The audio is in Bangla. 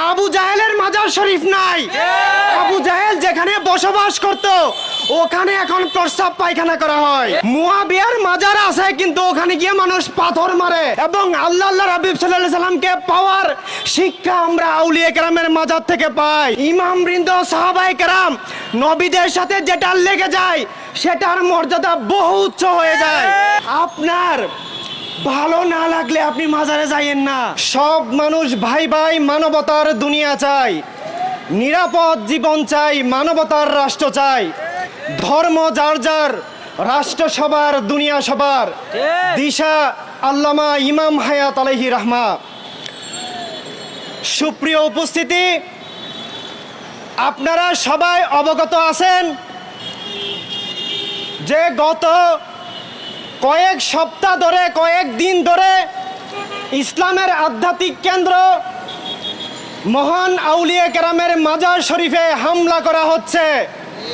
আবু জাহেলের মাজার শরীফ নাই। আবু জাহেল যেখানে বসবাস করত ওখানে এখন প্রস্রাব পায়খানা করা হয়। মুয়াবিয়ার মাজার আছে কিন্তু ওখানে গিয়ে মানুষ পাথর মারে। এবং আল্লাহ হাবিব সাল্লাল্লাহু আলাইহি সাল্লামকে পাওয়ার শিক্ষা আমরা আউলিয়া কেরামের মাজার থেকে পাই। ইমাম বৃন্দ, সাহাবায়ে কেরাম নবীদের সাথে যেটা লেগে যায় সেটার মর্যাদা বহু উচ্চ হয়ে যায়। আপনার ভালো না লাগলে আপনি মাজারে যাইয়েন না। সব মানুষ ভাই ভাই, মানবতার দুনিয়া চাই, নিরাপদ জীবন চাই, মানবতার রাষ্ট্র চাই। ধর্ম যার যার, রাষ্ট্র সবার, দুনিয়া সবার। দিশা আল্লামা ইমাম হায়াত আলাইহি রাহমা। সুপ্রিয় উপস্থিতি, আপনারা সবাই অবগত আছেন যে গত কয়েক সপ্তাহ ধরে, কয়েক দিন ধরে ইসলামের আধ্যাত্মিক কেন্দ্র মহান আউলিয়া কেরামের মাজার শরীফে হামলা করা হচ্ছে।